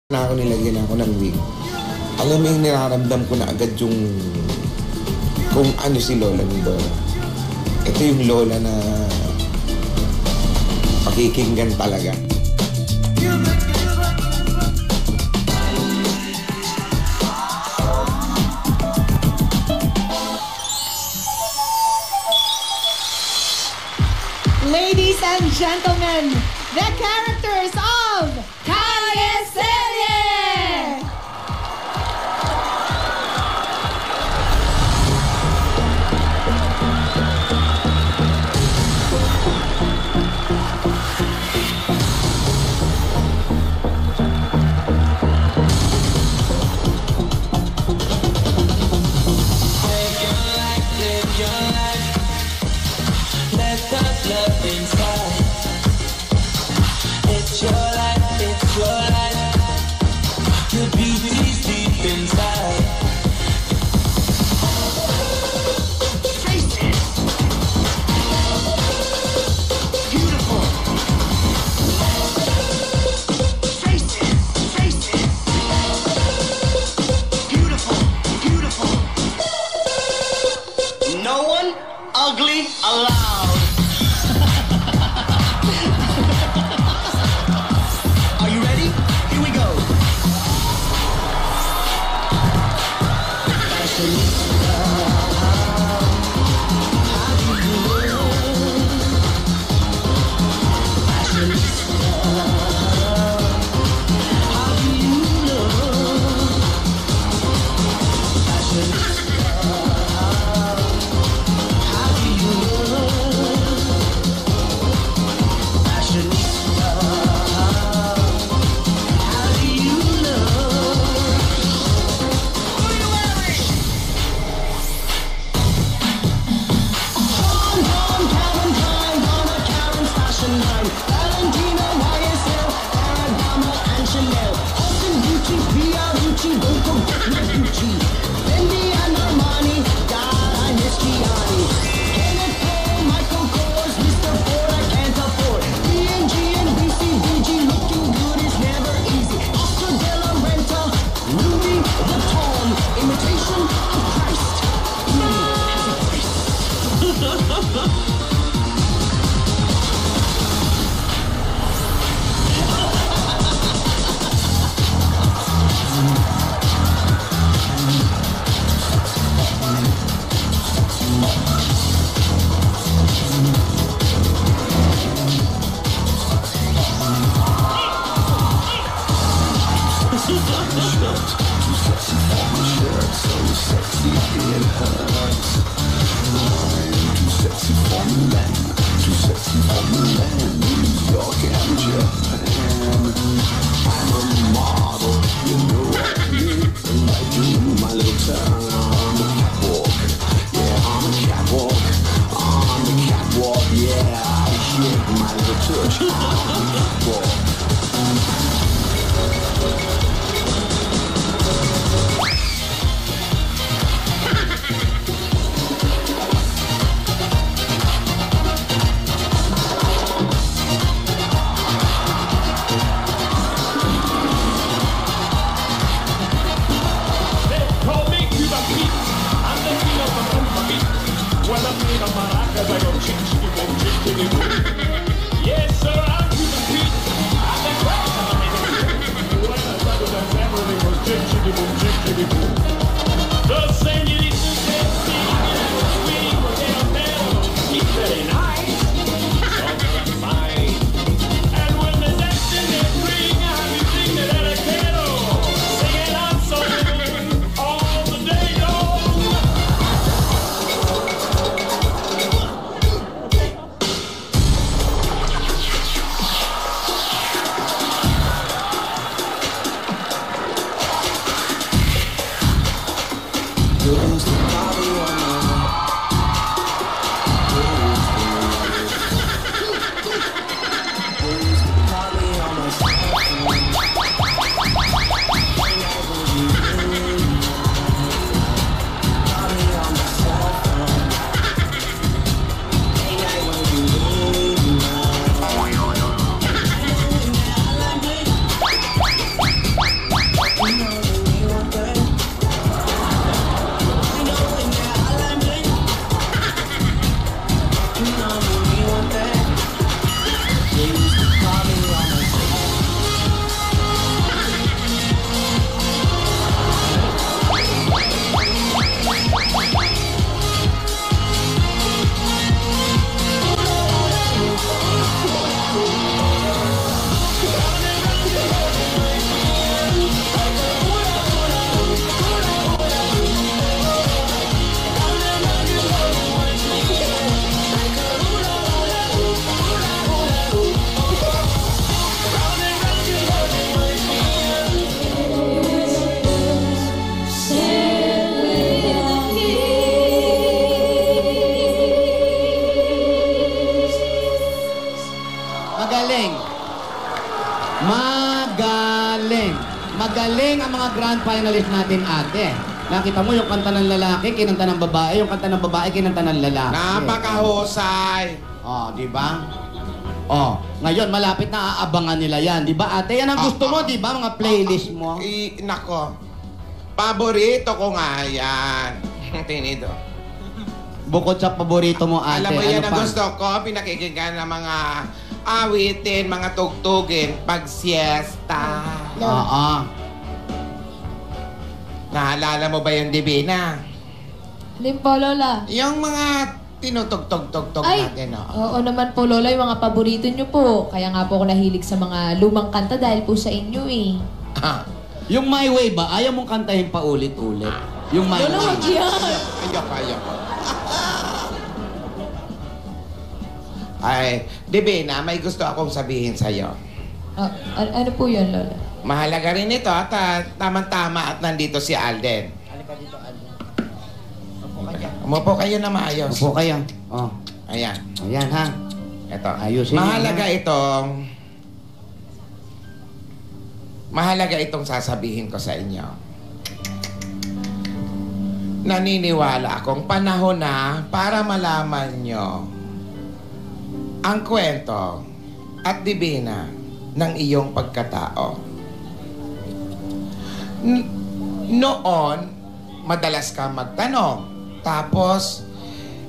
na ako nilagyan ako ng wig. Alam mo yung nararamdam ko na agad yung kung ano si Lola Mindoro. Ito yung Lola na pakikinggan talaga. Ladies and gentlemen, the characters of Teleserye! Ugly allowed. Are you ready? Here we go. Magaling ang mga grand finalist natin, ate. Nakita mo yung kanta ng lalaki, kinanta ng babae, yung kanta ng babae, kinanta ng lalaki. Napakahusay. Oh, di ba? Oh, ngayon malapit na aabangan nila yan, di ba ate? Yan ang gusto mo, di ba? Mga playlist mo. Nako. Paborito ko nga yan. Tinido. Bukod sa paborito mo, ate, Alam mo yan ano ang pa? gusto ko. Pinakikinggan ng mga awitin, mga tugtugin, pag siesta. Oo. Naalala mo ba yung Divina? Alin po, Lola? Yung mga tinutugtog-tugtog Ay, natin, no? oo naman po, Lola, yung mga paborito nyo po. Kaya nga po ako nahilig sa mga lumang kanta dahil po sa inyo eh. Yung My Way ba, ayaw mong kantahin pa ulit-ulit? Yung My Lola, Way. wag yan. Ayoko. Ay, Divina, may gusto akong sabihin sa'yo. Ano po yun, Lola? Mahalaga rin ito at tamang-tama at nandito si Alden. Umupo kayo na maayos. Upo kayo. Oh. Ayan. Ayan, ha? Ito. Ayusin mo, Mahalaga itong sasabihin ko sa inyo. Naniniwala akong panahon na para malaman nyo ang kwento at dibina ng iyong pagkatao. Noon, madalas ka magtanong, tapos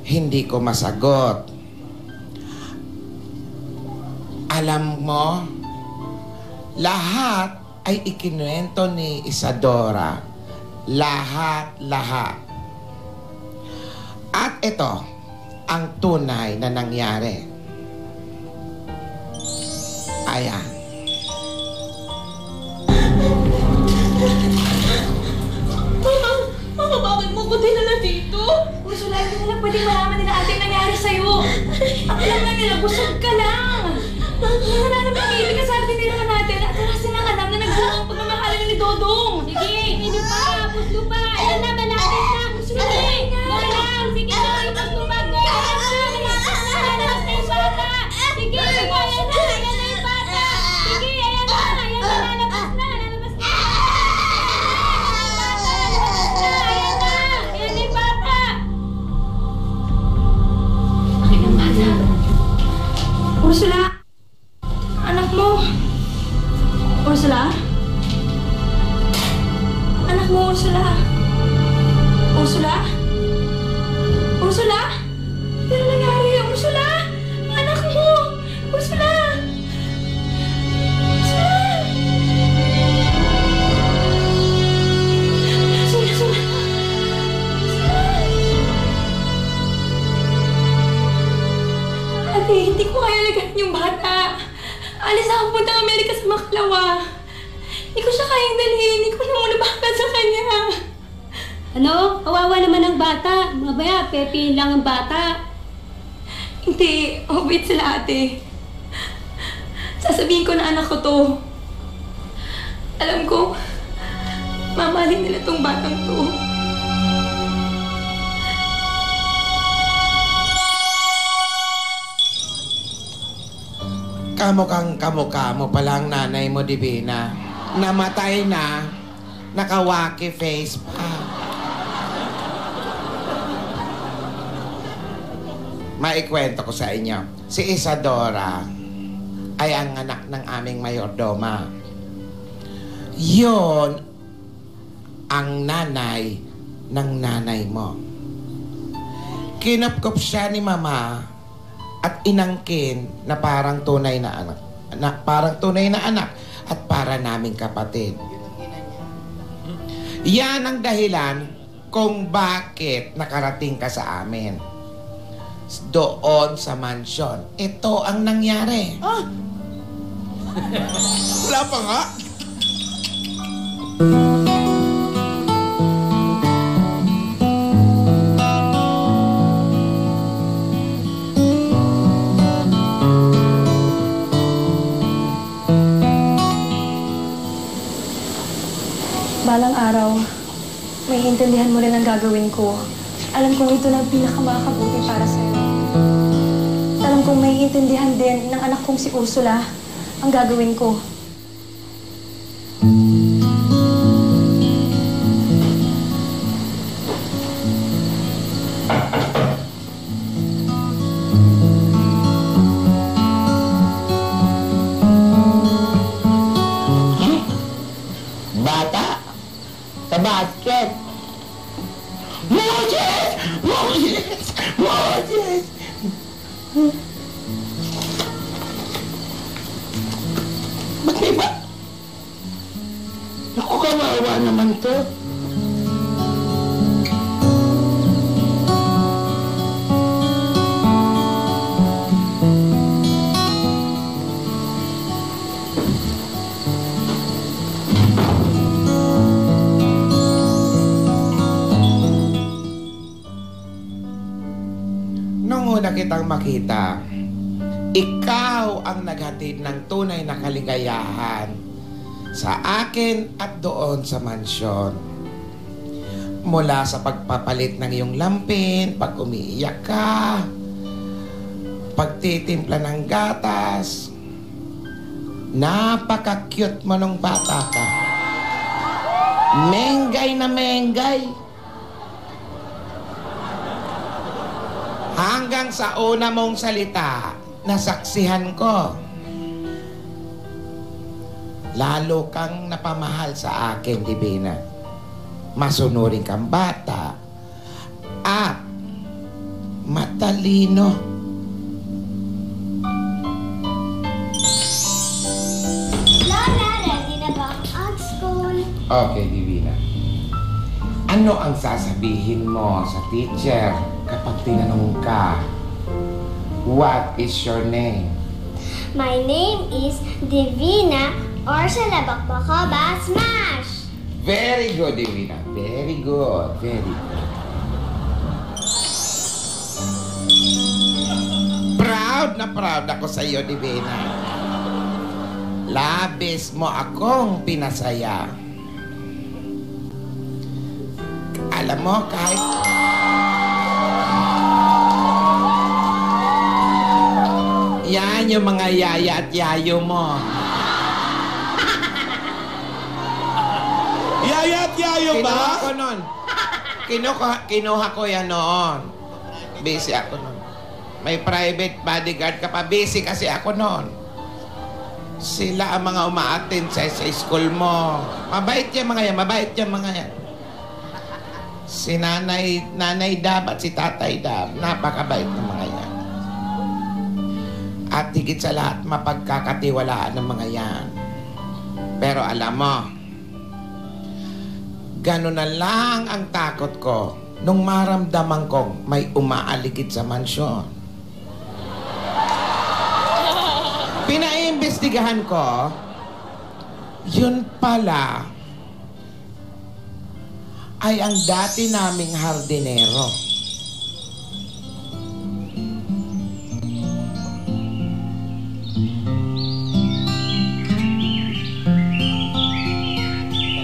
hindi ko masagot. Alam mo, lahat ay ikinuwento ni Isadora. Lahat. At ito, ang tunay na nangyari. Ayan. Mama, bakit mo ko dinala dito? Ursula, hindi nila pwedeng malaman nila ating nangyari sa'yo. Ang alam lang nila, busog ka lang. Wala naman ibig ka sa atin nila natin at wala silang alam na nagbuong pagmamahalan ni Dodong. Sige, hindi pa, puso pa. Ayan na, malapit na. Sige, lang. Sige na, ipagtubag ko. Ayan na, lalabas na yung bata. Sige, ayan na yung bata. Sige, ayan na, lalabas na. Ursula! Anak mo! Ursula? Anak mo, Ursula! Ursula? Ursula? Ano nangyari? Ursula? Anak mo! Ursula! Ursula! Ate, hindi ko kaya lagayan yung bata. Alis ako punta ng Amerika sa Maklawa. Hindi ko siya kayang dalhin. Hindi ko na muna bakit sa kanya. Ano? Kawawa naman ang bata. Mabaya, pepiin lang ang bata. Hindi. Wait sila, ate. Sasabihin ko na anak ko to. Alam ko, mamahalin nila tong batang to. Kamukha mo palang nanay mo, Divina. Namatay na, nakawaki face pa. Maikwento ko sa inyo, si Isadora ay ang anak ng aming mayordoma. Yon ang nanay ng nanay mo. Kinupkup siya ni Mama at inangkin na parang tunay na anak. At para naming kapatid. Yan ang dahilan kung bakit nakarating ka sa amin. Doon sa mansyon. Ito ang nangyari. Wala pa nga. Balang araw, may intindihan mo rin ang gagawin ko. Alam kong ito na ang pinakamakakabuti para sa'yo. Alam kong may intindihan din ng anak kong si Ursula ang gagawin ko. bata? Sa basket? Moses! Moses! Moses! Ba't may ba? Naku, kawawa naman to. Nung una kitang makita, ikaw ang naghatid ng tunay na kaligayahan sa akin at doon sa mansyon. Mula sa pagpapalit ng iyong lampin, pag umiiyak ka, pagtitimpla ng gatas, napaka-cute mo nung bata ka. Menggay na menggay. Hanggang sa una mong salita, nasaksihan ko. Lalo kang napamahal sa akin, Divina. Masunurin kang bata at matalino. Lola, ready na ba ang school? Okay, Divina. Ano ang sasabihin mo sa teacher kapag tinanong ka, what is your name? My name is Divina or sa Labakbakaba Smash! Very good, Divina. Very good. Very good. Proud na proud ako sa iyo, Divina. Labis mo akong pinasaya. Alam mo, kahit... Yan yung mga yaya at yayo mo. Yaya at yayo ba? Kinuha ko nun. Kinuha ko yan noon. Busy ako nun. May private bodyguard ka pa. Busy kasi ako nun. Sila ang mga uma-attend sa school mo. Mabait yan mga yan. Mabait yan mga yan. Si Nanay Dab at si Tatay Dab. Napakabait ng mga yan. At higit sa lahat, mapagkakatiwalaan ng mga yan. Pero alam mo, gano'n na lang ang takot ko nung maramdaman kong may umaaligid sa mansyon. Pinaimbestigahan ko, yun pala ay ang dati naming hardinero.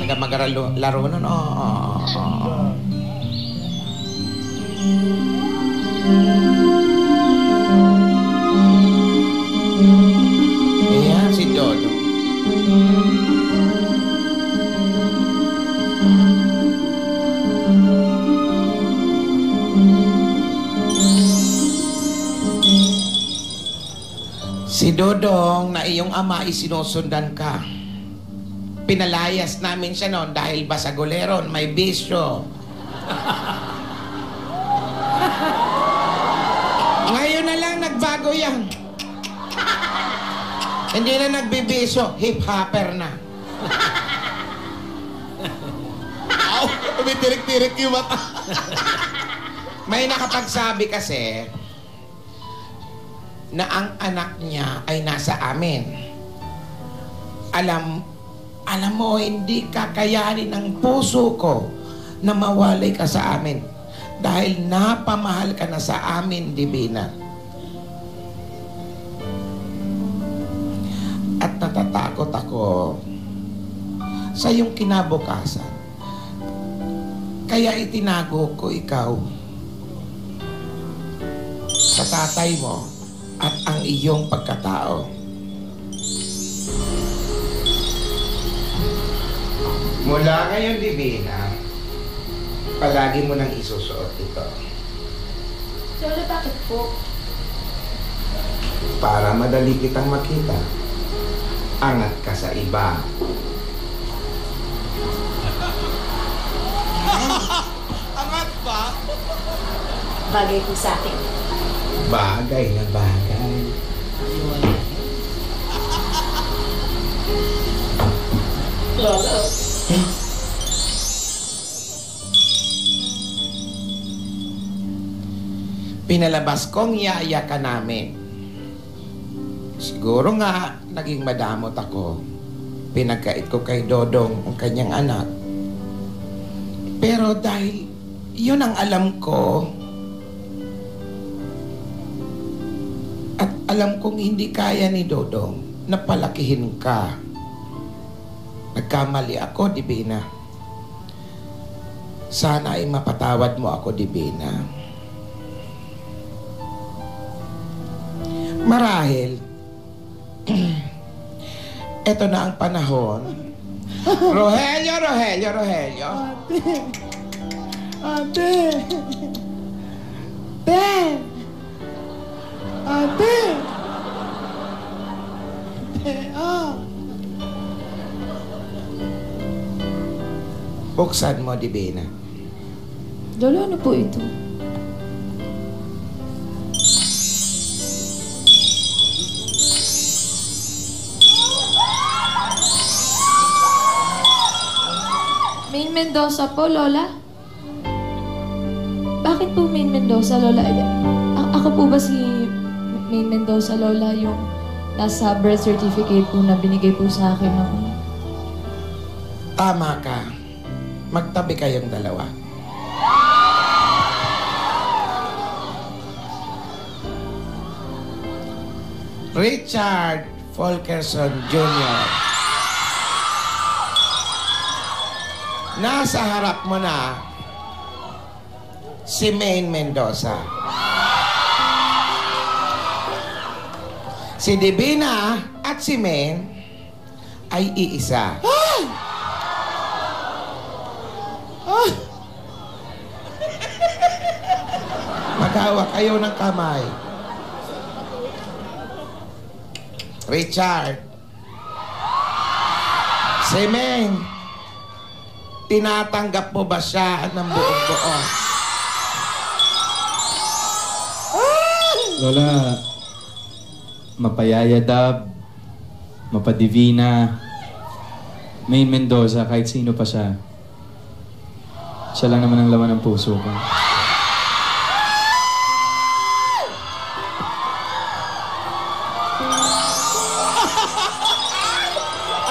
Talaga maglaro nun? Oo. Ayan, si Dodo. Si Dodong na iyong ama isinusundan ka. Pinalayas namin siya noon dahil basagoleron, may bisyo. Ngayon na lang nagbago yan. Hindi na nagbibisyo, hip-hopper na. Aw, may tirik-tirik yung mata. May nakapagsabi kasi na ang anak niya ay nasa amin. Alam mo, hindi kakayanin ng puso ko na mawalay ka sa amin dahil napamahal ka na sa amin, Divina. At natatakot ako sa iyong kinabukasan. Kaya itinago ko ikaw sa tatay mo at ang iyong pagkatao. Mula ngayon, Divina, palagi mo nang isusuot ito. Lola, bakit po? Para madali kitang makita. Angat ka sa iba. bagay po sa akin. Bagay na bagay. Pinalabas kong yaya ka namin. Siguro nga, naging madamot ako. Pinagkait ko kay Dodong ang kanyang anak. Pero dahil yun ang alam ko, at alam kong hindi kaya ni Dodong na palakihin ka. Nagkamali ako, Divina. Sana ay mapatawad mo ako, Divina. Marahil, eto na ang panahon. Rogelio! Ate! Ate! Ate! Buksan mo, Divina. Lolo, ano po ito? Main Mendoza po, Lola? Bakit po Main Mendoza, Lola? Ako po ba si Main Mendoza, Lola, yung nasa birth certificate po na binigay po sa akin ng... Tama ka. Magtabi kayong dalawa. Richard Fulkerson Jr. Nasa harap mo na si Main Mendoza. Si Divina at si Main ay iisa. Maghawa kayo ng kamay. Richard. Si Main, tinatanggap mo ba siya ng buong buo? Lola, mapayayadab, mapadivina, Main Mendoza, kahit sino pa siya. Siya lang naman ang laman ng puso ko.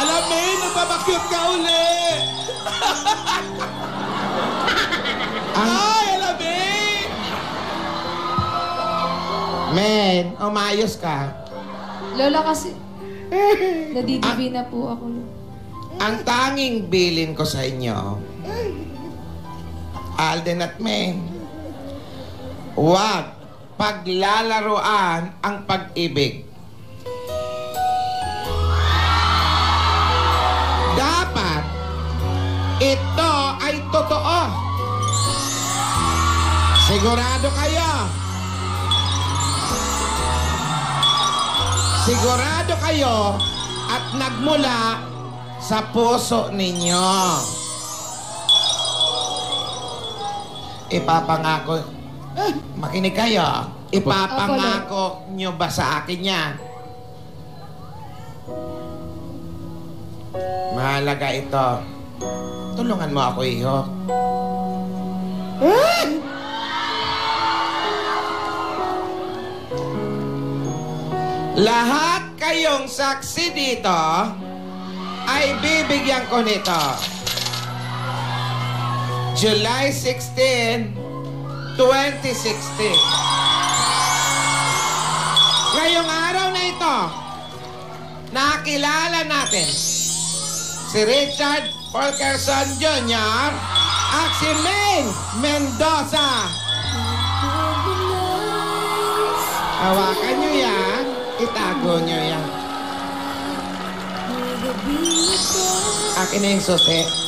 Alam, Main, nagpapakyut ka uli! Ay, alam, Main! Men, umayos ka. Lola, kasi nadidivina po ako. Ang tanging bilin ko sa inyo, Alden at Men, huwag paglalaruan ang pag-ibig. Dapat ito ay totoo. Sigurado kayo. Sigurado kayo at nagmula sa puso ninyo. Ipapangako, makinig kayo, ipapangako nyo ba sa akin yan? Mahalaga ito. Tulungan mo ako, iho. Lahat kayong saksi dito ay bibigyan ko nito. July 16, 2016. Ngayong araw na ito, nakilala natin si Richard Fulkerson Jr. at si Main Mendoza. Hawakan nyo yan, itago nyo yan. Akin na yung susi.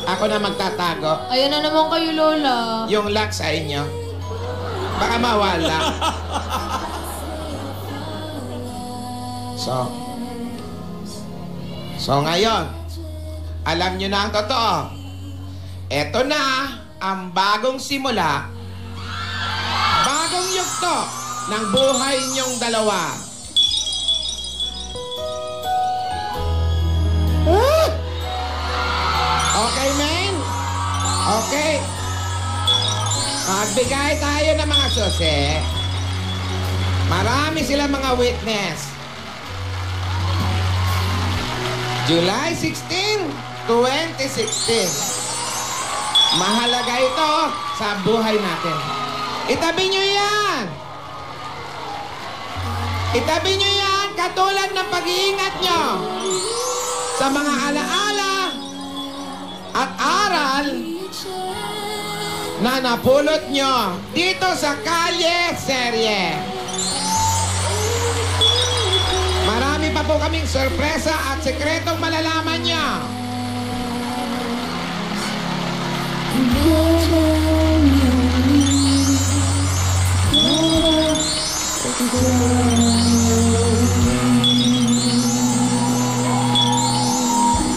Ako na magtatago. Ayan na naman kayo, Lola. Yung lock sa inyo. Baka mawala. So ngayon, alam nyo na ang totoo. Eto na ang bagong simula bagong yugto ng buhay niyong dalawa. Ah! Okay, men? Okay. Magbigay tayo ng mga susi. Marami sila mga witness. July 16, 2016. Mahalaga ito sa buhay natin. Itabi nyo yan! Itabi nyo yan katulad ng pag-iingat nyo sa mga alaala at aral na napulot nyo dito sa Kalye Serye. Marami pa po kaming sorpresa at sekretong malalaman nyo.